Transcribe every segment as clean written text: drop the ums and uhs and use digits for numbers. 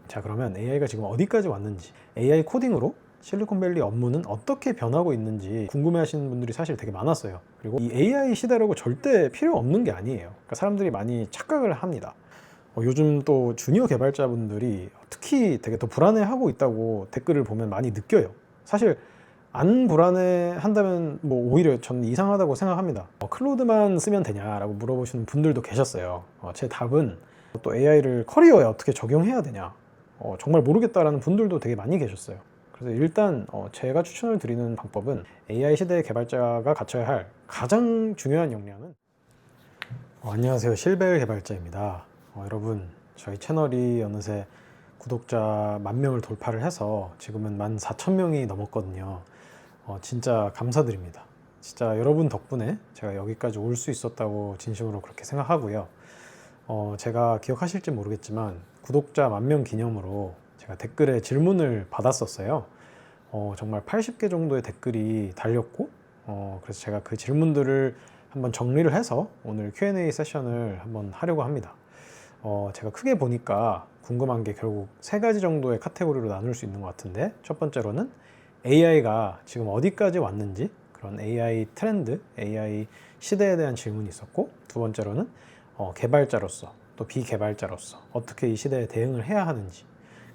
자, 그러면 AI가 지금 어디까지 왔는지, AI 코딩으로 실리콘밸리 업무는 어떻게 변하고 있는지 궁금해하시는 분들이 사실 되게 많았어요. 그리고 이 AI 시대라고 절대 필요 없는 게 아니에요. 그러니까 사람들이 많이 착각을 합니다. 요즘 또 주니어 개발자분들이 특히 되게 더 불안해하고 있다고 댓글을 보면 많이 느껴요. 사실 안 불안해 한다면 뭐 오히려 저는 이상하다고 생각합니다. 클로드만 쓰면 되냐라고 물어보시는 분들도 계셨어요. 제 답은 또 AI를 커리어에 어떻게 적용해야 되냐, 정말 모르겠다라는 분들도 되게 많이 계셨어요. 그래서 일단 제가 추천을 드리는 방법은, AI 시대의 개발자가 갖춰야 할 가장 중요한 역량은, 안녕하세요, 실베일 개발자입니다. 여러분, 저희 채널이 어느새 구독자 10,000명을 돌파를 해서 지금은 14,000명이 넘었거든요. 진짜 감사드립니다. 진짜 여러분 덕분에 제가 여기까지 올 수 있었다고 진심으로 그렇게 생각하고요. 제가 기억하실지 모르겠지만 구독자 10,000명 기념으로 제가 댓글에 질문을 받았었어요. 정말 80개 정도의 댓글이 달렸고, 그래서 제가 그 질문들을 한번 정리를 해서 오늘 Q&A 세션을 한번 하려고 합니다. 제가 크게 보니까 궁금한 게 결국 3가지 정도의 카테고리로 나눌 수 있는 것 같은데, 첫 번째로는 AI가 지금 어디까지 왔는지, 그런 AI 트렌드, AI 시대에 대한 질문이 있었고, 두 번째로는 개발자로서 또 비개발자로서 어떻게 이 시대에 대응을 해야 하는지,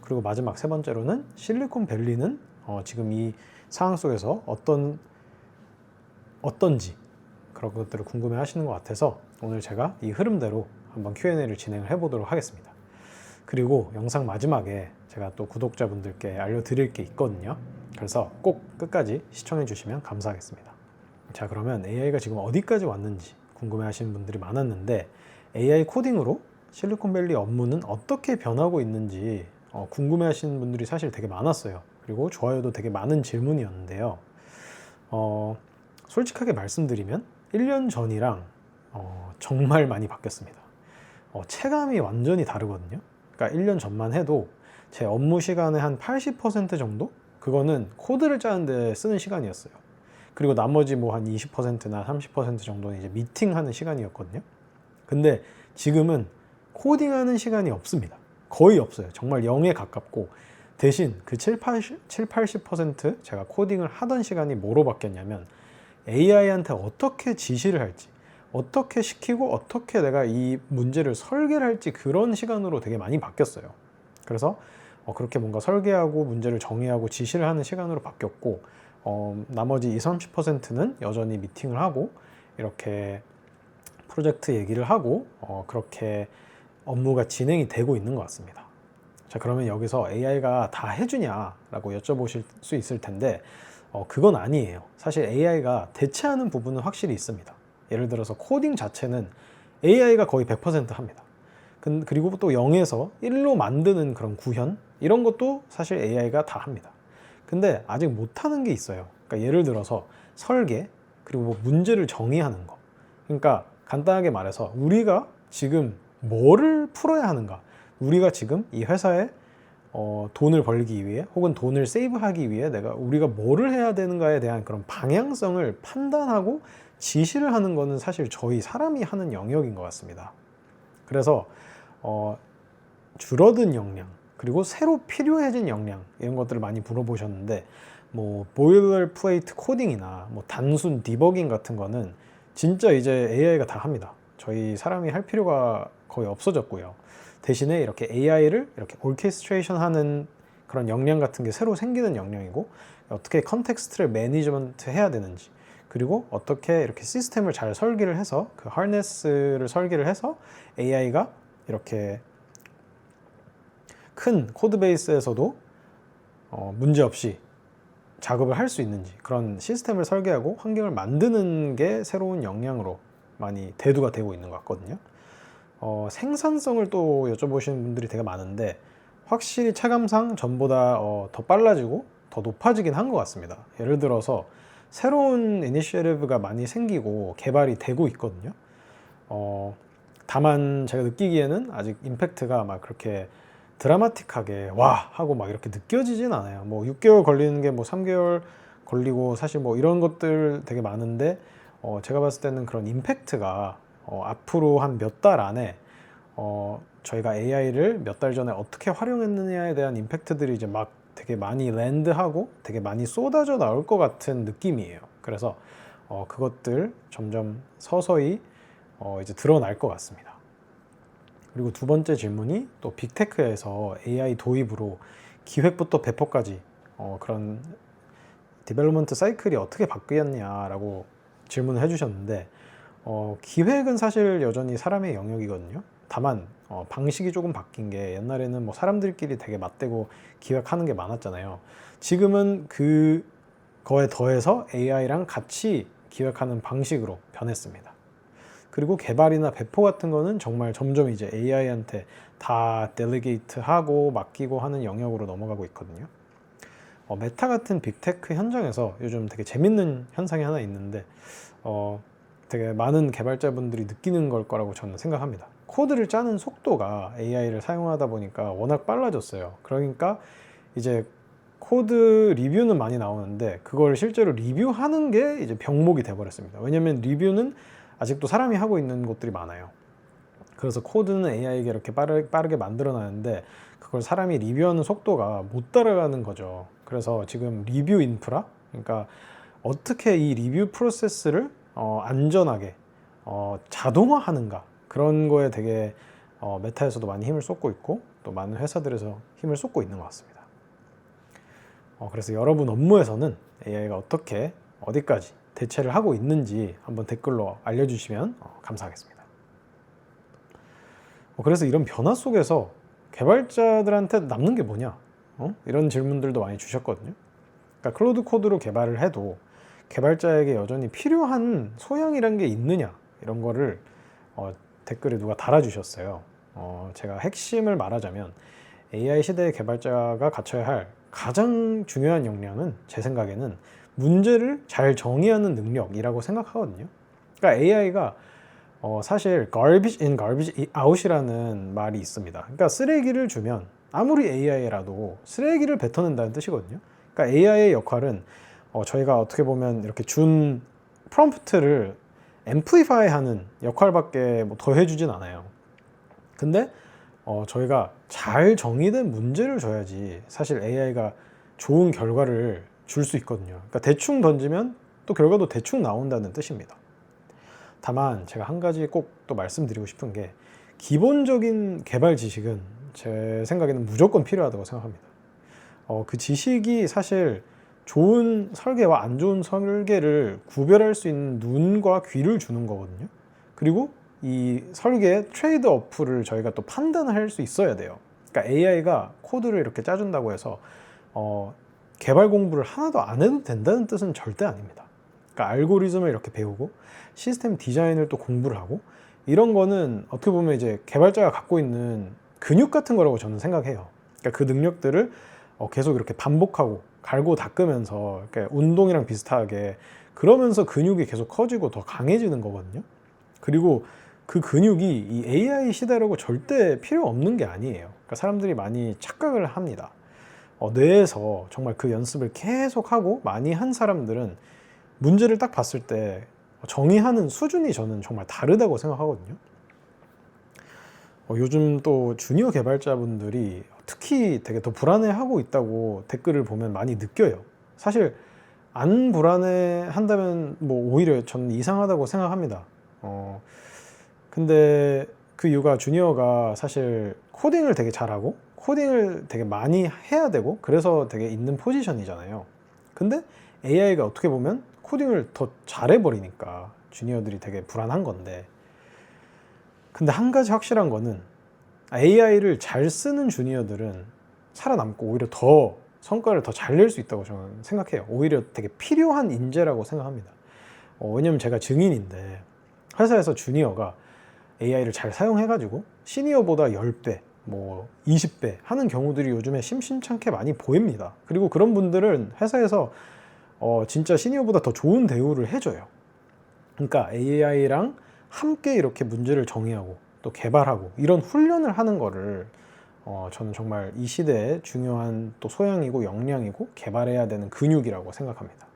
그리고 마지막 세 번째로는 실리콘밸리는 지금 이 상황 속에서 어떤지, 그런 것들을 궁금해 하시는 것 같아서 오늘 제가 이 흐름대로 한번 Q&A를 진행을 해보도록 하겠습니다. 그리고 영상 마지막에 제가 또 구독자분들께 알려드릴 게 있거든요. 그래서 꼭 끝까지 시청해 주시면 감사하겠습니다. 자, 그러면 AI가 지금 어디까지 왔는지 궁금해 하시는 분들이 많았는데, AI 코딩으로 실리콘밸리 업무는 어떻게 변하고 있는지 궁금해 하시는 분들이 사실 되게 많았어요. 그리고 좋아요도 되게 많은 질문이었는데요. 솔직하게 말씀드리면 1년 전이랑 정말 많이 바뀌었습니다. 체감이 완전히 다르거든요. 그러니까 1년 전만 해도 제 업무 시간의 한 80% 정도? 그거는 코드를 짜는데 쓰는 시간이었어요. 그리고 나머지 뭐 한 20%나 30% 정도는 이제 미팅하는 시간이었거든요. 근데 지금은 코딩하는 시간이 없습니다. 거의 없어요. 정말 0에 가깝고, 대신 그 80% 제가 코딩을 하던 시간이 뭐로 바뀌었냐면, AI한테 어떻게 지시를 할지, 어떻게 시키고 어떻게 내가 이 문제를 설계를 할지, 그런 시간으로 되게 많이 바뀌었어요. 그래서 그렇게 뭔가 설계하고 문제를 정의하고 지시를 하는 시간으로 바뀌었고, 나머지 20, 30%는 여전히 미팅을 하고 이렇게 프로젝트 얘기를 하고 그렇게 업무가 진행이 되고 있는 것 같습니다. 자, 그러면 여기서 AI가 다 해주냐라고 여쭤보실 수 있을 텐데, 그건 아니에요. 사실 AI가 대체하는 부분은 확실히 있습니다. 예를 들어서 코딩 자체는 AI가 거의 100% 합니다. 그리고 또 0에서 1로 만드는 그런 구현, 이런 것도 사실 AI가 다 합니다. 근데 아직 못하는 게 있어요. 그러니까 예를 들어서 설계, 그리고 뭐 문제를 정의하는 거. 그러니까 간단하게 말해서 우리가 지금 뭐를 풀어야 하는가, 우리가 지금 이 회사에 돈을 벌기 위해, 혹은 돈을 세이브하기 위해 우리가 뭐를 해야 되는가에 대한 그런 방향성을 판단하고 지시를 하는 거는 사실 저희 사람이 하는 영역인 것 같습니다. 그래서 줄어든 역량, 그리고 새로 필요해진 역량, 이런 것들을 많이 물어보셨는데, 뭐 보일러플레이트 코딩이나 뭐 단순 디버깅 같은 거는 진짜 이제 AI가 다 합니다. 저희 사람이 할 필요가 거의 없어졌고요. 대신에 이렇게 AI를 이렇게 오케스트레이션 하는 그런 역량 같은 게 새로 생기는 역량이고, 어떻게 컨텍스트를 매니지먼트 해야 되는지, 그리고 어떻게 이렇게 시스템을 잘 설계를 해서 그 하네스를 설계를 해서 AI가 이렇게 큰 코드 베이스에서도 문제없이 작업을 할 수 있는지, 그런 시스템을 설계하고 환경을 만드는 게 새로운 역량으로 많이 대두가 되고 있는 것 같거든요. 생산성을 또 여쭤보시는 분들이 되게 많은데, 확실히 체감상 전보다 더 빨라지고 더 높아지긴 한 것 같습니다. 예를 들어서 새로운 이니셔티브가 많이 생기고 개발이 되고 있거든요. 다만 제가 느끼기에는 아직 임팩트가 막 그렇게 드라마틱하게 와 하고 막 이렇게 느껴지진 않아요. 뭐 6개월 걸리는 게 뭐 3개월 걸리고, 사실 뭐 이런 것들 되게 많은데, 제가 봤을 때는 그런 임팩트가 앞으로 한 몇 달 안에 저희가 AI를 몇 달 전에 어떻게 활용했느냐에 대한 임팩트들이 이제 막 되게 많이 랜드하고 되게 많이 쏟아져 나올 것 같은 느낌이에요. 그래서 그것들 점점 서서히 이제 드러날 것 같습니다. 그리고 두 번째 질문이 또 빅테크에서 AI 도입으로 기획부터 배포까지 그런 디벨롭먼트 사이클이 어떻게 바뀌었냐라고 질문을 해주셨는데, 기획은 사실 여전히 사람의 영역이거든요. 다만 방식이 조금 바뀐 게, 옛날에는 뭐 사람들끼리 되게 맞대고 기획하는 게 많았잖아요. 지금은 그거에 더해서 AI랑 같이 기획하는 방식으로 변했습니다. 그리고 개발이나 배포 같은 거는 정말 점점 이제 AI한테 다 델리게이트하고 맡기고 하는 영역으로 넘어가고 있거든요. 메타 같은 빅테크 현장에서 요즘 되게 재밌는 현상이 하나 있는데, 되게 많은 개발자분들이 느끼는 걸 거라고 저는 생각합니다. 코드를 짜는 속도가 AI를 사용하다 보니까 워낙 빨라졌어요. 그러니까 이제 코드 리뷰는 많이 나오는데 그걸 실제로 리뷰하는 게 이제 병목이 돼버렸습니다. 왜냐면 리뷰는 아직도 사람이 하고 있는 것들이 많아요. 그래서 코드는 AI에게 이렇게 빠르게 만들어놨는데 그걸 사람이 리뷰하는 속도가 못 따라가는 거죠. 그래서 지금 리뷰 인프라, 그러니까 어떻게 이 리뷰 프로세스를 안전하게 자동화하는가, 그런 거에 되게 메타에서도 많이 힘을 쏟고 있고 또 많은 회사들에서 힘을 쏟고 있는 것 같습니다. 그래서 여러분 업무에서는 AI가 어떻게 어디까지 대체를 하고 있는지 한번 댓글로 알려주시면 감사하겠습니다. 그래서 이런 변화 속에서 개발자들한테 남는 게 뭐냐? 이런 질문들도 많이 주셨거든요. 그러니까 클로드 코드로 개발을 해도 개발자에게 여전히 필요한 소양이란 게 있느냐, 이런 거를 댓글에 누가 달아주셨어요. 제가 핵심을 말하자면 AI 시대의 개발자가 갖춰야 할 가장 중요한 역량은 제 생각에는 문제를 잘 정의하는 능력이라고 생각하거든요. 그러니까 AI가 사실 garbage in, garbage out이라는 말이 있습니다. 그러니까 쓰레기를 주면 아무리 AI라도 쓰레기를 뱉어낸다는 뜻이거든요. 그러니까 AI의 역할은 저희가 어떻게 보면 이렇게 준 프롬프트를 앰플리파이 하는 역할밖에 뭐 더 해주진 않아요. 근데 저희가 잘 정의된 문제를 줘야지 사실 AI가 좋은 결과를 줄 수 있거든요. 그러니까 대충 던지면 또 결과도 대충 나온다는 뜻입니다. 다만 제가 한 가지 꼭 또 말씀드리고 싶은 게, 기본적인 개발 지식은 제 생각에는 무조건 필요하다고 생각합니다. 그 지식이 사실 좋은 설계와 안 좋은 설계를 구별할 수 있는 눈과 귀를 주는 거거든요. 그리고 이 설계의 트레이드 오프를 저희가 또 판단할 수 있어야 돼요. 그러니까 AI가 코드를 이렇게 짜준다고 해서 개발 공부를 하나도 안 해도 된다는 뜻은 절대 아닙니다. 그러니까 알고리즘을 이렇게 배우고 시스템 디자인을 또 공부를 하고, 이런 거는 어떻게 보면 이제 개발자가 갖고 있는 근육 같은 거라고 저는 생각해요. 그러니까 그 능력들을 계속 이렇게 반복하고 갈고 닦으면서 이렇게 운동이랑 비슷하게, 그러면서 근육이 계속 커지고 더 강해지는 거거든요. 그리고 그 근육이 이 AI 시대라고 절대 필요 없는 게 아니에요. 그러니까 사람들이 많이 착각을 합니다. 뇌에서 정말 그 연습을 계속 하고 많이 한 사람들은 문제를 딱 봤을 때 정의하는 수준이 저는 정말 다르다고 생각하거든요. 요즘 또 주니어 개발자분들이 특히 되게 더 불안해하고 있다고 댓글을 보면 많이 느껴요. 사실 안 불안해 한다면 뭐 오히려 저는 이상하다고 생각합니다. 근데 그 이유가 주니어가 사실 코딩을 되게 잘하고 코딩을 되게 많이 해야 되고 그래서 되게 있는 포지션이잖아요. 근데 AI가 어떻게 보면 코딩을 더 잘해버리니까 주니어들이 되게 불안한 건데, 근데 한 가지 확실한 거는 AI를 잘 쓰는 주니어들은 살아남고 오히려 더 성과를 더 잘 낼 수 있다고 저는 생각해요. 오히려 되게 필요한 인재라고 생각합니다. 왜냐면 제가 증인인데, 회사에서 주니어가 AI를 잘 사용해가지고 시니어보다 10배, 뭐 20배 하는 경우들이 요즘에 심심찮게 많이 보입니다. 그리고 그런 분들은 회사에서 진짜 시니어보다 더 좋은 대우를 해줘요. 그러니까 AI랑 함께 이렇게 문제를 정의하고 또 개발하고 이런 훈련을 하는 거를 저는 정말 이 시대에 중요한 또 소양이고 역량이고 개발해야 되는 근육이라고 생각합니다.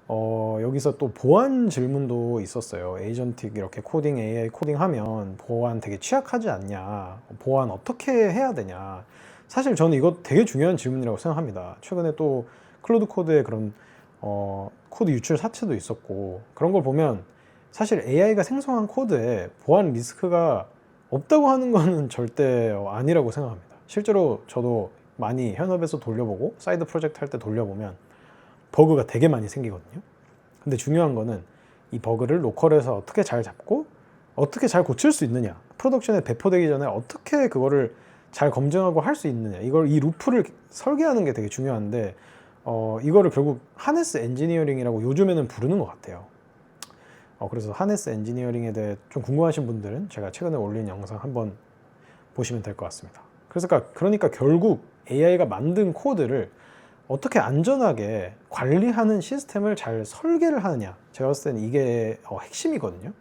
여기서 또 보안 질문도 있었어요. 에이전틱 이렇게 코딩, AI 코딩하면 보안 되게 취약하지 않냐? 보안 어떻게 해야 되냐? 사실 저는 이거 되게 중요한 질문이라고 생각합니다. 최근에 또 클로드 코드에 그런 코드 유출 사태도 있었고, 그런 걸 보면 사실 AI가 생성한 코드에 보안 리스크가 없다고 하는 거는 절대 아니라고 생각합니다. 실제로 저도 많이 현업에서 돌려보고 사이드 프로젝트 할 때 돌려보면 버그가 되게 많이 생기거든요. 근데 중요한 거는 이 버그를 로컬에서 어떻게 잘 잡고 어떻게 잘 고칠 수 있느냐, 프로덕션에 배포되기 전에 어떻게 그거를 잘 검증하고 할 수 있느냐, 이 루프를 설계하는 게 되게 중요한데, 이거를 결국 하네스 엔지니어링이라고 요즘에는 부르는 것 같아요. 그래서 하네스 엔지니어링에 대해 좀 궁금하신 분들은 제가 최근에 올린 영상 한번 보시면 될 것 같습니다. 그러니까 결국 AI가 만든 코드를 어떻게 안전하게 관리하는 시스템을 잘 설계를 하느냐, 제가 봤을 때는 이게 핵심이거든요.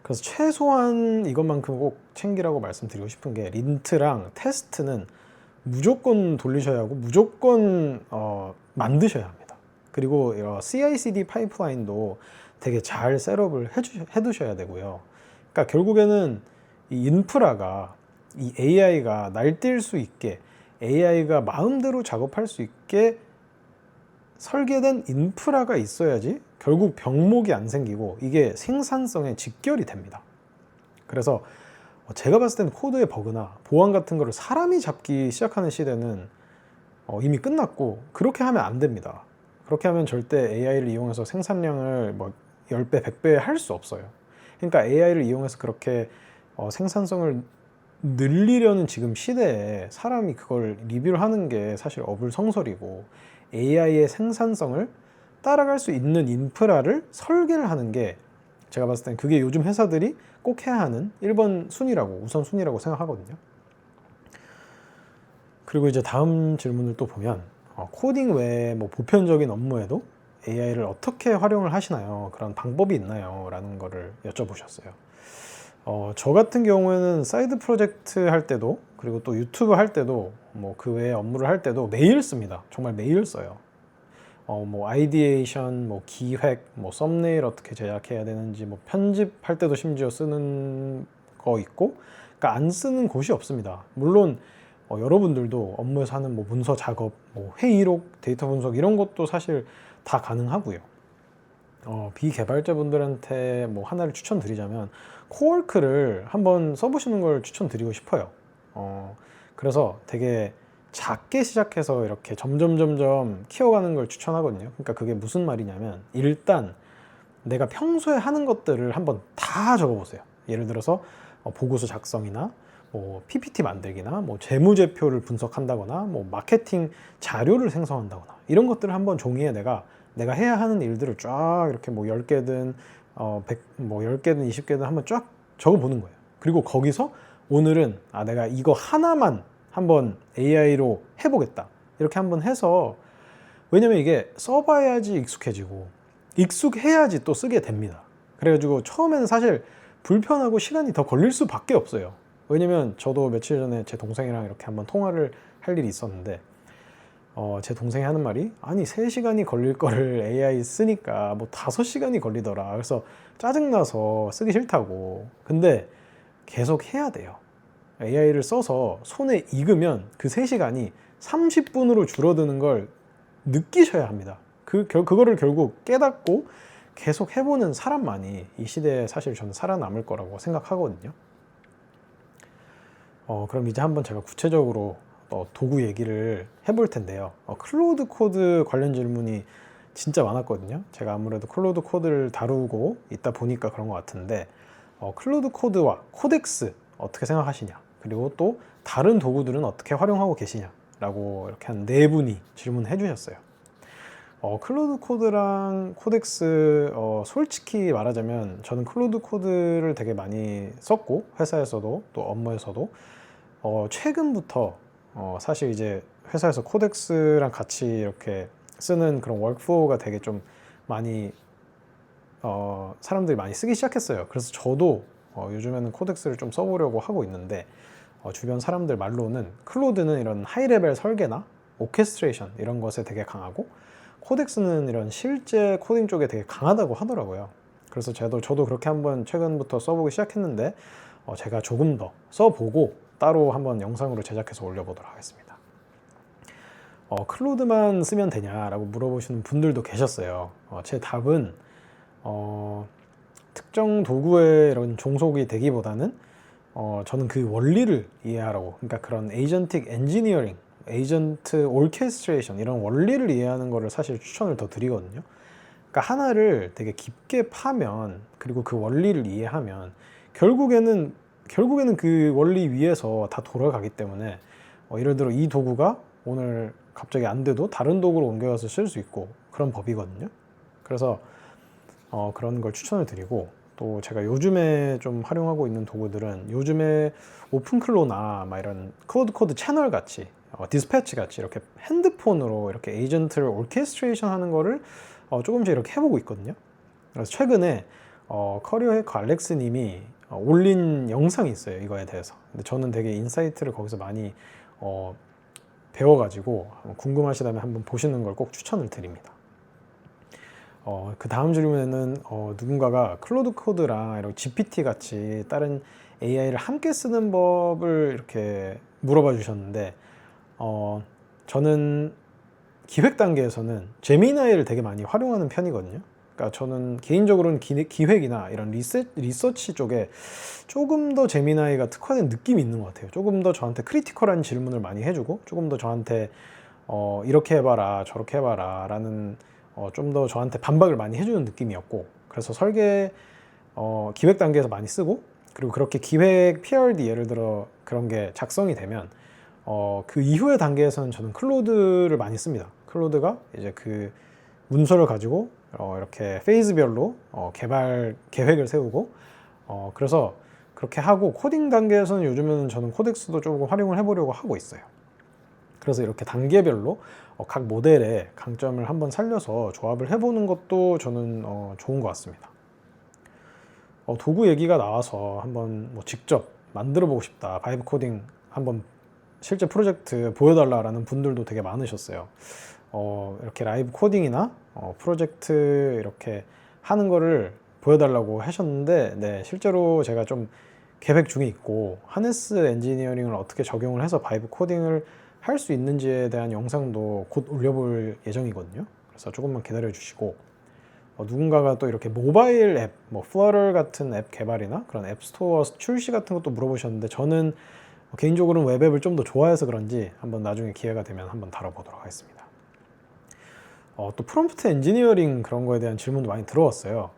그래서 최소한 이것만큼 꼭 챙기라고 말씀드리고 싶은 게, 린트랑 테스트는 무조건 돌리셔야 하고 무조건 만드셔야 합니다. 그리고 CI/CD 파이프라인도 되게 잘 셋업을 해두셔야 되고요. 그러니까 결국에는 이 인프라가, 이 AI가 날뛸 수 있게, AI가 마음대로 작업할 수 있게 설계된 인프라가 있어야지 결국 병목이 안 생기고 이게 생산성에 직결이 됩니다. 그래서 제가 봤을 때는 코드의 버그나 보안 같은 거를 사람이 잡기 시작하는 시대는 이미 끝났고, 그렇게 하면 안 됩니다. 그렇게 하면 절대 AI를 이용해서 생산량을 뭐 10배, 100배 할 수 없어요. 그러니까 AI를 이용해서 그렇게 생산성을 늘리려는 지금 시대에 사람이 그걸 리뷰를 하는 게 사실 어불성설이고, AI의 생산성을 따라갈 수 있는 인프라를 설계를 하는 게, 제가 봤을 땐 그게 요즘 회사들이 꼭 해야 하는 1번 순위라고, 우선 순위라고 생각하거든요. 그리고 이제 다음 질문을 또 보면, 코딩 외에 뭐 보편적인 업무에도 AI를 어떻게 활용을 하시나요? 그런 방법이 있나요? 라는 거를 여쭤보셨어요. 저 같은 경우에는 사이드 프로젝트 할 때도, 그리고 또 유튜브 할 때도, 뭐 그 외에 업무를 할 때도 매일 씁니다. 정말 매일 써요. 뭐 아이디에이션, 뭐 기획, 뭐 썸네일 어떻게 제작해야 되는지, 뭐 편집할 때도 심지어 쓰는 거 있고, 그러니까 안 쓰는 곳이 없습니다. 물론 여러분들도 업무에서 하는 뭐 문서 작업, 뭐 회의록, 데이터 분석 이런 것도 사실 다 가능하고요. 비개발자분들한테 뭐 하나를 추천드리자면 코워크를 한번 써보시는 걸 추천드리고 싶어요. 그래서 되게 작게 시작해서 이렇게 점점 키워가는 걸 추천하거든요. 그러니까 그게 무슨 말이냐면, 일단 내가 평소에 하는 것들을 한번 다 적어보세요. 예를 들어서 보고서 작성이나 뭐 PPT 만들기나 뭐 재무제표를 분석한다거나 뭐 마케팅 자료를 생성한다거나, 이런 것들을 한번 종이에 내가 해야 하는 일들을 쫙 이렇게 뭐 10개든 10개든 20개든 한번 쫙 적어보는 거예요. 그리고 거기서 오늘은 내가 이거 하나만 한번 AI로 해보겠다, 이렇게 한번 해서, 왜냐면 이게 써봐야지 익숙해지고 익숙해야지 또 쓰게 됩니다. 그래가지고 처음에는 사실 불편하고 시간이 더 걸릴 수밖에 없어요. 왜냐면 저도 며칠 전에 제 동생이랑 이렇게 한번 통화를 할 일이 있었는데, 제 동생이 하는 말이, 아니 3시간이 걸릴 거를 AI 쓰니까 뭐 5시간이 걸리더라. 그래서 짜증나서 쓰기 싫다고. 근데 계속 해야 돼요. AI를 써서 손에 익으면 그 3시간이 30분으로 줄어드는 걸 느끼셔야 합니다. 그거를 결국 깨닫고 계속 해보는 사람만이 이 시대에 사실 저는 살아남을 거라고 생각하거든요. 그럼 이제 한번 제가 구체적으로 도구 얘기를 해볼 텐데요. 클로드 코드 관련 질문이 진짜 많았거든요. 제가 아무래도 클로드 코드를 다루고 있다 보니까 그런 것 같은데, 클로드 코드와 코덱스 어떻게 생각하시냐, 그리고 또 다른 도구들은 어떻게 활용하고 계시냐 라고 이렇게 한 4분이 질문해 주셨어요. 클로드 코드랑 코덱스, 솔직히 말하자면 저는 클로드 코드를 되게 많이 썼고, 회사에서도 또 업무에서도 최근부터 사실 이제 회사에서 코덱스랑 같이 이렇게 쓰는 그런 워크플로우가 되게 좀 많이 사람들이 많이 쓰기 시작했어요. 그래서 저도 요즘에는 코덱스를 좀 써보려고 하고 있는데, 주변 사람들 말로는 클로드는 이런 하이레벨 설계나 오케스트레이션 이런 것에 되게 강하고, 코덱스는 이런 실제 코딩 쪽에 되게 강하다고 하더라고요. 그래서 저도 그렇게 한번 최근부터 써보기 시작했는데 제가 조금 더 써보고 따로 한번 영상으로 제작해서 올려보도록 하겠습니다. 클로드만 쓰면 되냐라고 물어보시는 분들도 계셨어요. 제 답은 특정 도구의 이런 종속이 되기보다는 저는 그 원리를 이해하라고, 그러니까 그런 에이전틱 엔지니어링, 에이전트 오케스트레이션 이런 원리를 이해하는 거를 사실 추천을 더 드리거든요. 그러니까 하나를 되게 깊게 파면, 그리고 그 원리를 이해하면 결국에는 그 원리 위에서 다 돌아가기 때문에 예를 들어 이 도구가 오늘 갑자기 안 돼도 다른 도구로 옮겨가서 쓸 수 있고 그런 법이거든요. 그래서 그런 걸 추천을 드리고, 또 제가 요즘에 좀 활용하고 있는 도구들은 요즘에 오픈클로나 막 이런 코드 채널 같이 디스패치 같이 이렇게 핸드폰으로 이렇게 에이전트를 오케스트레이션 하는 거를 조금씩 이렇게 해보고 있거든요. 그래서 최근에 커리어 해커 알렉스 님이 올린 영상이 있어요, 이거에 대해서. 근데 저는 되게 인사이트를 거기서 많이 배워가지고 궁금하시다면 한번 보시는 걸 꼭 추천을 드립니다. 그 다음 질문에는 누군가가 클로드 코드랑 이런 GPT 같이 다른 AI를 함께 쓰는 법을 이렇게 물어봐 주셨는데, 저는 기획 단계에서는 제미나이를 되게 많이 활용하는 편이거든요. 그러니까 저는 개인적으로는 기획이나 이런 리서치 쪽에 조금 더 제미나이가 특화된 느낌이 있는 것 같아요. 조금 더 저한테 크리티컬한 질문을 많이 해주고, 조금 더 저한테 이렇게 해봐라 저렇게 해봐라 라는 좀 더 저한테 반박을 많이 해주는 느낌이었고, 그래서 기획 단계에서 많이 쓰고, 그리고 그렇게 기획 PRD 예를 들어 그런 게 작성이 되면 그 이후의 단계에서는 저는 클로드를 많이 씁니다. 클로드가 이제 그 문서를 가지고 이렇게 페이즈별로 개발 계획을 세우고, 그래서 그렇게 하고, 코딩 단계에서는 요즘에는 저는 코덱스도 조금 활용을 해보려고 하고 있어요. 그래서 이렇게 단계별로 각 모델의 강점을 한번 살려서 조합을 해보는 것도 저는 좋은 것 같습니다. 도구 얘기가 나와서 한번 직접 만들어 보고 싶다, 바이브 코딩 한번 실제 프로젝트 보여달라는 분들도 되게 많으셨어요. 이렇게 라이브 코딩이나 프로젝트 이렇게 하는 거를 보여달라고 하셨는데, 네, 실제로 제가 좀 계획 중에 있고, 하네스 엔지니어링을 어떻게 적용을 해서 바이브 코딩을 할 수 있는지에 대한 영상도 곧 올려볼 예정이거든요. 그래서 조금만 기다려 주시고, 누군가가 또 이렇게 모바일 앱, 플러터 같은 앱 개발이나 그런 앱스토어 출시 같은 것도 물어보셨는데, 저는 개인적으로는 웹앱을 좀 더 좋아해서 그런지 한번 나중에 기회가 되면 한번 다뤄보도록 하겠습니다. 또 프롬프트 엔지니어링 그런 거에 대한 질문도 많이 들어왔어요.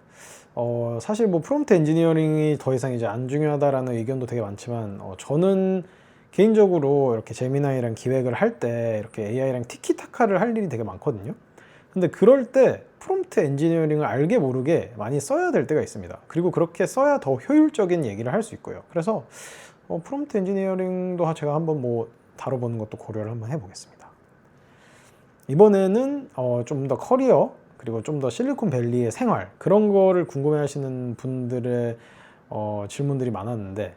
사실 프롬프트 엔지니어링이 더 이상 이제 안 중요하다라는 의견도 되게 많지만, 저는 개인적으로 이렇게 제미나이랑 기획을 할 때 이렇게 AI랑 티키타카를 할 일이 되게 많거든요. 근데 그럴 때 프롬프트 엔지니어링을 알게 모르게 많이 써야 될 때가 있습니다. 그리고 그렇게 써야 더 효율적인 얘기를 할 수 있고요. 그래서 프롬프트 엔지니어링도 제가 한번 다뤄보는 것도 고려를 한번 해보겠습니다. 이번에는 좀 더 커리어, 그리고 좀 더 실리콘밸리의 생활, 그런 거를 궁금해 하시는 분들의 질문들이 많았는데,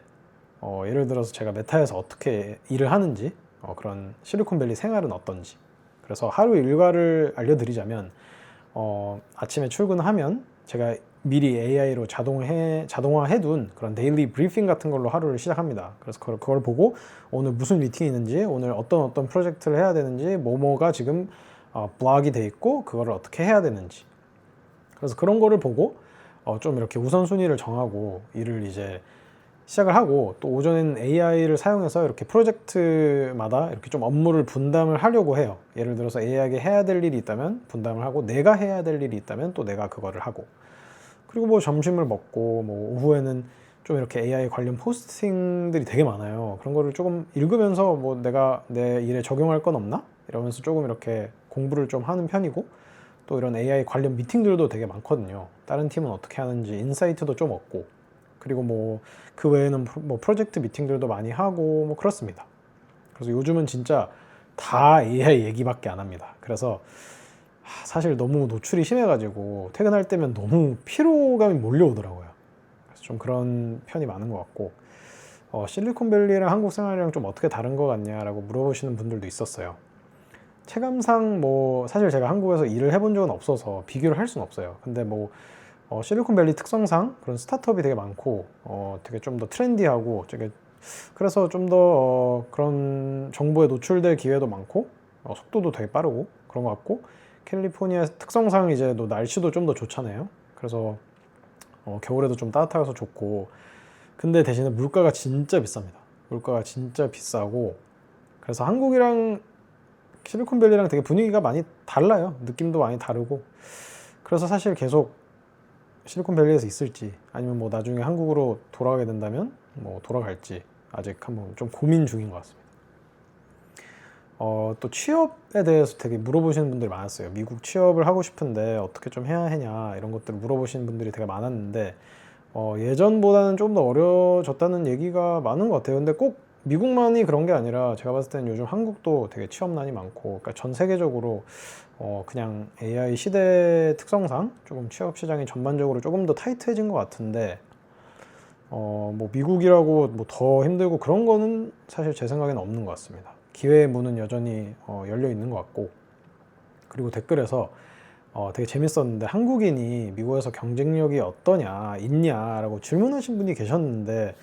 예를 들어서 제가 메타에서 어떻게 일을 하는지, 그런 실리콘밸리 생활은 어떤지, 그래서 하루 일과를 알려드리자면, 아침에 출근하면 제가 미리 AI로 자동화해둔 그런 데일리 브리핑 같은 걸로 하루를 시작합니다. 그래서 그걸 보고 오늘 무슨 미팅이 있는지, 오늘 어떤 프로젝트를 해야 되는지, 뭐가 지금 블락이 돼 있고 그거를 어떻게 해야 되는지, 그래서 그런 거를 보고 좀 이렇게 우선순위를 정하고 일을 이제 시작을 하고, 또 오전에는 AI를 사용해서 이렇게 프로젝트마다 이렇게 좀 업무를 분담을 하려고 해요. 예를 들어서 AI에게 해야 될 일이 있다면 분담을 하고, 내가 해야 될 일이 있다면 또 내가 그거를 하고, 그리고 점심을 먹고 오후에는 좀 이렇게 AI 관련 포스팅들이 되게 많아요. 그런 거를 조금 읽으면서 내가 내 일에 적용할 건 없나? 이러면서 조금 이렇게 공부를 좀 하는 편이고, 또 이런 AI 관련 미팅들도 되게 많거든요. 다른 팀은 어떻게 하는지 인사이트도 좀 얻고, 그리고 그 외에는 프로젝트 미팅들도 많이 하고 그렇습니다. 그래서 요즘은 진짜 다 AI 얘기밖에 안 합니다. 그래서 사실 너무 노출이 심해가지고 퇴근할 때면 너무 피로감이 몰려오더라고요. 그래서 좀 그런 편이 많은 것 같고, 실리콘밸리랑 한국 생활이랑 좀 어떻게 다른 것 같냐라고 물어보시는 분들도 있었어요. 체감상 뭐 사실 제가 한국에서 일을 해본 적은 없어서 비교를 할 수는 없어요. 근데 뭐 실리콘밸리 특성상 그런 스타트업이 되게 많고 되게 좀 더 트렌디하고 되게 그래서 좀 더 그런 정보에 노출될 기회도 많고 속도도 되게 빠르고 그런 것 같고 캘리포니아 특성상 이제 또 날씨도 좀 더 좋잖아요. 그래서 겨울에도 좀 따뜻해서 좋고 근데 대신에 물가가 진짜 비쌉니다. 물가가 진짜 비싸고 그래서 한국이랑 실리콘밸리랑 되게 분위기가 많이 달라요. 느낌도 많이 다르고 그래서 사실 계속 실리콘밸리에서 있을지 아니면 뭐 나중에 한국으로 돌아가게 된다면 뭐 돌아갈지 아직 한번 좀 고민 중인 것 같습니다. 또 취업에 대해서 되게 물어보시는 분들이 많았어요. 미국 취업을 하고 싶은데 어떻게 좀 해야 하냐 이런 것들을 물어보시는 분들이 되게 많았는데 예전보다는 좀 더 어려워졌다는 얘기가 많은 것 같아요. 근데 꼭 미국만이 그런 게 아니라 제가 봤을 때는 요즘 한국도 되게 취업난이 많고 그러니까 전 세계적으로 그냥 AI 시대 특성상 조금 취업 시장이 전반적으로 조금 더 타이트해진 것 같은데 뭐 미국이라고 뭐 더 힘들고 그런 거는 사실 제 생각에는 없는 것 같습니다. 기회의 문은 여전히 열려 있는 것 같고 그리고 댓글에서 되게 재밌었는데 한국인이 미국에서 경쟁력이 어떠냐 있냐라고 질문하신 분이 계셨는데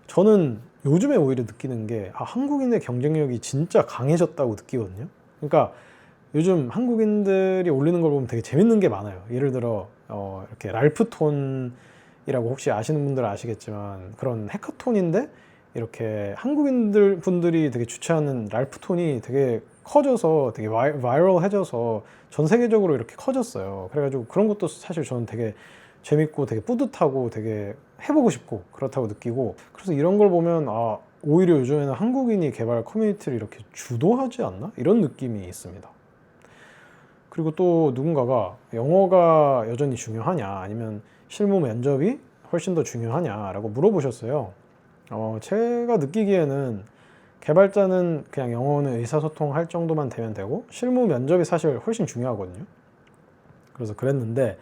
저는 요즘에 오히려 느끼는 게 한국인의 경쟁력이 진짜 강해졌다고 느끼거든요. 그러니까 요즘 한국인들이 올리는 걸 보면 되게 재밌는 게 많아요. 예를 들어 이렇게 랄프톤이라고 혹시 아시는 분들은 아시겠지만 그런 해커톤인데 이렇게 한국인들 분들이 되게 주최하는 랄프톤이 되게 커져서 되게 바이럴해져서 전 세계적으로 이렇게 커졌어요. 그래가지고 그런 것도 사실 저는 되게 재밌고 되게 뿌듯하고 되게 해보고 싶고 그렇다고 느끼고 그래서 이런 걸 보면 오히려 요즘에는 한국인이 개발 커뮤니티를 이렇게 주도하지 않나? 이런 느낌이 있습니다. 그리고 또 누군가가 영어가 여전히 중요하냐 아니면 실무 면접이 훨씬 더 중요하냐라고 물어보셨어요. 제가 느끼기에는 개발자는 그냥 영어는 의사소통할 정도만 되면 되고 실무 면접이 사실 훨씬 중요하거든요. 그래서 그랬는데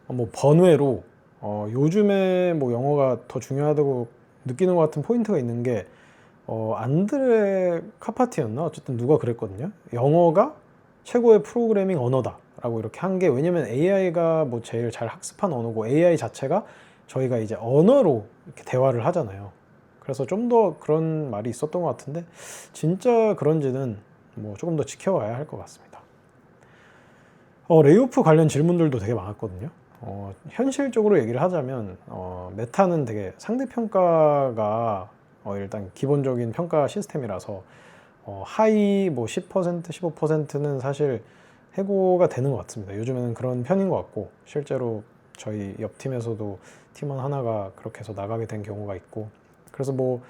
뭐 번외로 요즘에 뭐 영어가 더 중요하다고 느끼는 것 같은 포인트가 있는 게 안드레 카파티였나 어쨌든 누가 그랬거든요. 영어가 최고의 프로그래밍 언어다 라고 이렇게 한 게 왜냐면 AI가 뭐 제일 잘 학습한 언어고 AI 자체가 저희가 이제 언어로 이렇게 대화를 하잖아요. 그래서 좀 더 그런 말이 있었던 것 같은데 진짜 그런지는 뭐 조금 더 지켜봐야 할 것 같습니다. 레이오프 관련 질문들도 되게 많았거든요. 현실적으로 얘기를 하자면 메타는 되게 상대평가가 일단 기본적인 평가 시스템이라서 하이 뭐 10%, 15%는 사실 해고가 되는 것 같습니다. 요즘에는 그런 편인 것 같고 실제로 저희 옆 팀에서도 팀원 하나가 그렇게 해서 나가게 된 경우가 있고 그래서 뭐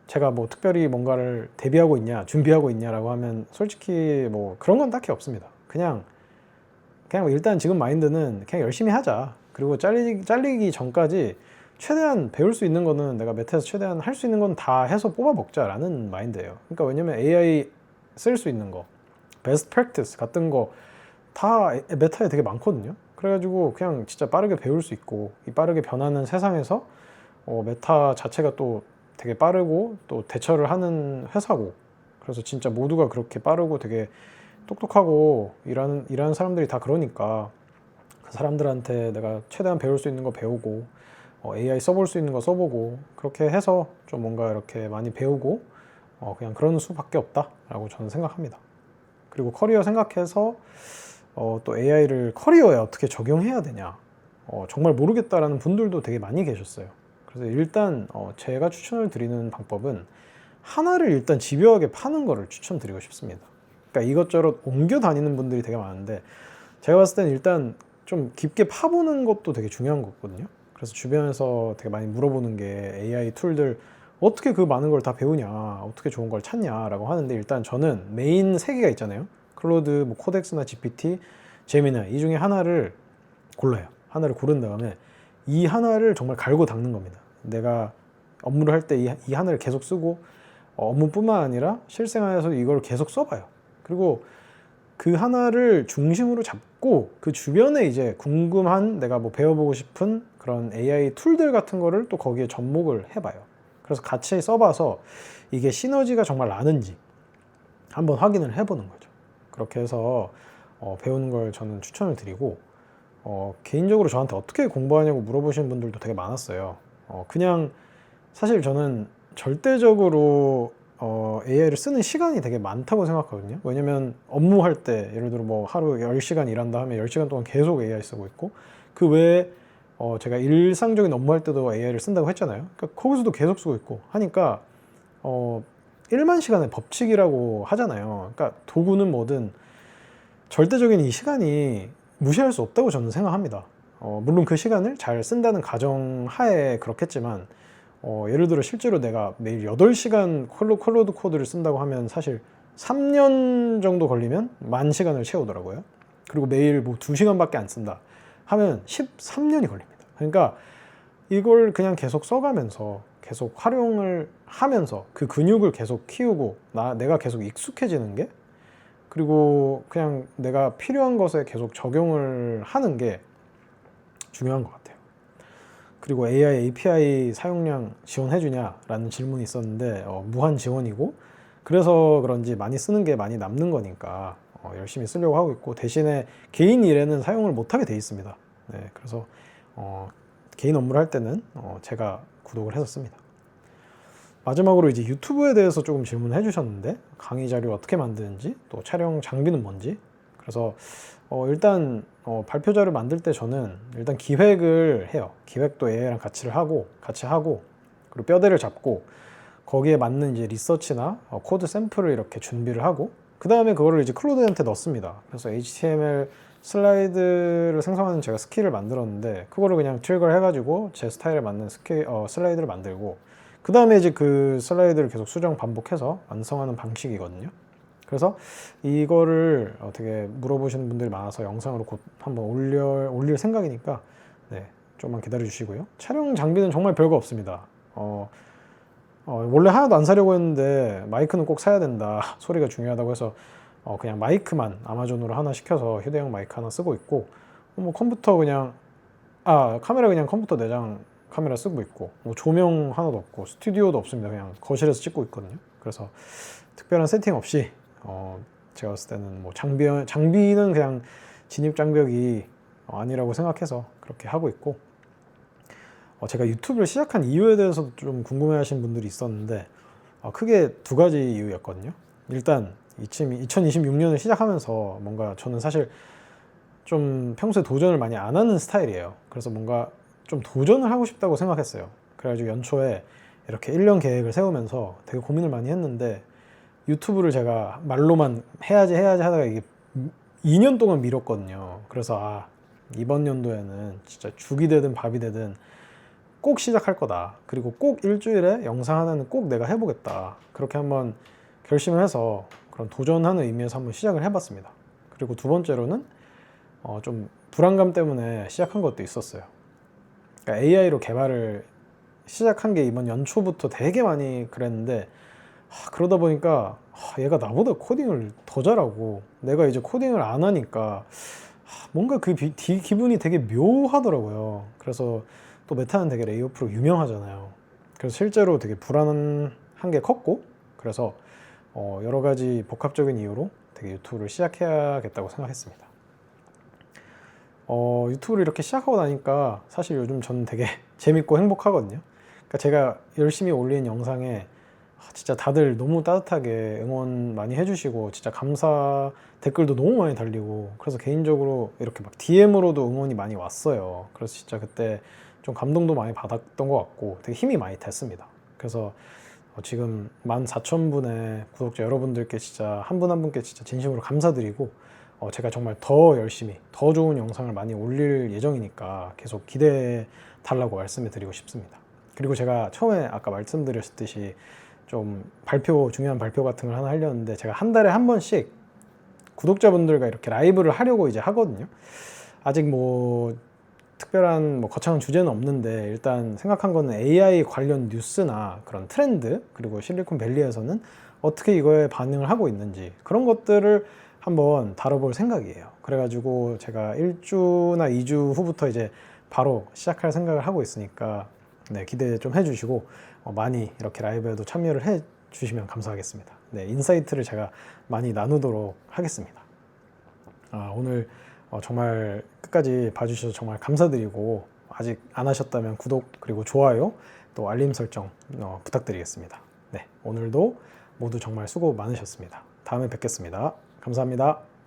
제가 뭐 특별히 뭔가를 대비하고 있냐 준비하고 있냐라고 하면 솔직히 뭐 그런 건 딱히 없습니다. 그냥 일단 지금 마인드는 그냥 열심히 하자. 그리고 잘리기 전까지 최대한 배울 수 있는 거는 내가 메타에서 최대한 할 수 있는 건 다 해서 뽑아 먹자라는 마인드예요. 그러니까 왜냐면 AI 쓸 수 있는 거, 베스트 프랙티스 같은 거 다 메타에 되게 많거든요. 그래가지고 그냥 진짜 빠르게 배울 수 있고 이 빠르게 변하는 세상에서 메타 자체가 또 되게 빠르고 또 대처를 하는 회사고 그래서 진짜 모두가 그렇게 빠르고 되게 똑똑하고 일하는 사람들이 다 그러니까 그 사람들한테 내가 최대한 배울 수 있는 거 배우고 AI 써볼 수 있는 거 써보고 그렇게 해서 좀 뭔가 이렇게 많이 배우고 그냥 그런 수밖에 없다라고 저는 생각합니다. 그리고 커리어 생각해서 또 AI를 커리어에 어떻게 적용해야 되냐 정말 모르겠다라는 분들도 되게 많이 계셨어요. 그래서 일단 제가 추천을 드리는 방법은 하나를 일단 집요하게 파는 거를 추천드리고 싶습니다. 그러니까 이것저것 옮겨 다니는 분들이 되게 많은데 제가 봤을 때는 일단 좀 깊게 파보는 것도 되게 중요한 거거든요. 그래서 주변에서 되게 많이 물어보는 게 AI 툴들 어떻게 그 많은 걸 다 배우냐 어떻게 좋은 걸 찾냐 라고 하는데 일단 저는 메인 3개가 있잖아요. 클로드, 뭐 코덱스나 GPT, 제미나이 이 중에 하나를 골라요. 하나를 고른 다음에 이 하나를 정말 갈고 닦는 겁니다. 내가 업무를 할 때 이 하나를 계속 쓰고 업무뿐만 아니라 실생활에서 이걸 계속 써봐요. 그리고 그 하나를 중심으로 잡고 그 주변에 이제 궁금한 내가 뭐 배워보고 싶은 그런 AI 툴들 같은 거를 또 거기에 접목을 해봐요. 그래서 같이 써봐서 이게 시너지가 정말 나는지 한번 확인을 해보는 거죠. 그렇게 해서 배우는 걸 저는 추천을 드리고, 개인적으로 저한테 어떻게 공부하냐고 물어보시는 분들도 되게 많았어요. 그냥 사실 저는 절대적으로 AI를 쓰는 시간이 되게 많다고 생각하거든요. 왜냐면 업무할 때 예를 들어 뭐 하루 10시간 일한다 하면 10시간 동안 계속 AI 쓰고 있고, 그 외에 제가 일상적인 업무할 때도 AI를 쓴다고 했잖아요. 그러니까 거기서도 계속 쓰고 있고 하니까 1만 시간의 법칙이라고 하잖아요. 그러니까 도구는 뭐든 절대적인 이 시간이 무시할 수 없다고 저는 생각합니다. 물론 그 시간을 잘 쓴다는 가정하에 그렇겠지만, 예를 들어 실제로 내가 매일 8시간 컬러드 코드를 쓴다고 하면 사실 3년 정도 걸리면 10,000시간을 채우더라고요. 그리고 매일 뭐 2시간밖에 안 쓴다 하면 13년이 걸립니다. 그러니까 이걸 그냥 계속 써가면서 계속 활용을 하면서 그 근육을 계속 키우고 내가 계속 익숙해지는 게, 그리고 그냥 내가 필요한 것에 계속 적용을 하는 게 중요한 것 같아요. 그리고 AI API 사용량 지원해주냐라는 질문이 있었는데 무한 지원이고, 그래서 그런지 많이 쓰는 게 많이 남는 거니까 열심히 쓰려고 하고 있고, 대신에 개인 일에는 사용을 못하게 돼 있습니다. 네, 그래서 개인 업무를 할 때는 제가 구독을 해서 씁니다. 마지막으로 이제 유튜브에 대해서 조금 질문해 주셨는데, 강의 자료 어떻게 만드는지, 또 촬영 장비는 뭔지. 그래서 일단 발표 자료 만들 때 저는 일단 기획을 해요. 기획도 AI랑 같이 하고, 그리고 뼈대를 잡고 거기에 맞는 이제 리서치나 코드 샘플을 이렇게 준비를 하고, 그 다음에 그거를 이제 클로드한테 넣습니다. 그래서 HTML 슬라이드를 생성하는 제가 스킬을 만들었는데, 그거를 그냥 트리거를 해가지고 제 스타일에 맞는 슬라이드를 만들고, 그 다음에 이제 그 슬라이드를 계속 수정 반복해서 완성하는 방식이거든요. 그래서 이거를 되게 물어보시는 분들이 많아서 영상으로 곧 한번 올릴 생각이니까, 네, 조금만 기다려 주시고요. 촬영 장비는 정말 별거 없습니다. 원래 하나도 안 사려고 했는데 마이크는 꼭 사야 된다, 소리가 중요하다고 해서 그냥 마이크만 아마존으로 하나 시켜서 휴대용 마이크 하나 쓰고 있고, 뭐 컴퓨터 그냥 카메라 그냥 컴퓨터 내장 카메라 쓰고 있고, 뭐 조명 하나도 없고 스튜디오도 없습니다. 그냥 거실에서 찍고 있거든요. 그래서 특별한 세팅 없이 제가 봤을 때는 뭐 장비는 그냥 진입장벽이 아니라고 생각해서 그렇게 하고 있고, 제가 유튜브를 시작한 이유에 대해서 좀 궁금해하시는 분들이 있었는데, 크게 두 가지 이유였거든요. 일단 2026년을 시작하면서 뭔가 저는 사실 좀 평소에 도전을 많이 안 하는 스타일이에요. 그래서 뭔가 좀 도전을 하고 싶다고 생각했어요. 그래가지고 연초에 이렇게 1년 계획을 세우면서 되게 고민을 많이 했는데, 유튜브를 제가 말로만 해야지 하다가 이게 2년 동안 미뤘거든요. 그래서 이번 연도에는 진짜 죽이 되든 밥이 되든 꼭 시작할 거다. 그리고 꼭 일주일에 영상 하나는 꼭 내가 해보겠다. 그렇게 한번 결심을 해서 그런 도전하는 의미에서 한번 시작을 해봤습니다. 그리고 두 번째로는 좀 불안감 때문에 시작한 것도 있었어요. 그러니까 AI로 개발을 시작한 게 이번 연초부터 되게 많이 그랬는데, 그러다 보니까 얘가 나보다 코딩을 더 잘하고 내가 이제 코딩을 안 하니까 뭔가 그 기분이 되게 묘하더라고요. 그래서 또 메타는 되게 레이오프로 유명하잖아요. 그래서 실제로 되게 불안한 게 컸고, 그래서 여러 가지 복합적인 이유로 되게 유튜브를 시작해야겠다고 생각했습니다. 유튜브를 이렇게 시작하고 나니까 사실 요즘 저는 되게 재밌고 행복하거든요. 그러니까 제가 열심히 올린 영상에 진짜 다들 너무 따뜻하게 응원 많이 해주시고, 진짜 감사 댓글도 너무 많이 달리고, 그래서 개인적으로 이렇게 막 DM으로도 응원이 많이 왔어요. 그래서 진짜 그때 좀 감동도 많이 받았던 것 같고 되게 힘이 많이 됐습니다. 그래서 지금 14,000분의 구독자 여러분들께 진짜 한 분 한 분께 진짜 진심으로 감사드리고, 제가 정말 더 열심히 더 좋은 영상을 많이 올릴 예정이니까 계속 기대해 달라고 말씀을 드리고 싶습니다. 그리고 제가 처음에 아까 말씀드렸듯이 좀 중요한 발표 같은 걸 하나 하려는데, 제가 한 달에 한 번씩 구독자분들과 이렇게 라이브를 하려고 이제 하거든요. 아직 뭐 특별한 거창한 주제는 없는데, 일단 생각한 거는 AI 관련 뉴스나 그런 트렌드, 그리고 실리콘밸리에서는 어떻게 이거에 반응을 하고 있는지, 그런 것들을 한번 다뤄볼 생각이에요. 그래가지고 제가 1주나 2주 후부터 이제 바로 시작할 생각을 하고 있으니까, 네, 기대 좀 해주시고 많이 이렇게 라이브에도 참여를 해주시면 감사하겠습니다. 네, 인사이트를 제가 많이 나누도록 하겠습니다. 오늘 정말 끝까지 봐주셔서 정말 감사드리고, 아직 안 하셨다면 구독 그리고 좋아요 또 알림 설정 부탁드리겠습니다. 네, 오늘도 모두 정말 수고 많으셨습니다. 다음에 뵙겠습니다. 감사합니다.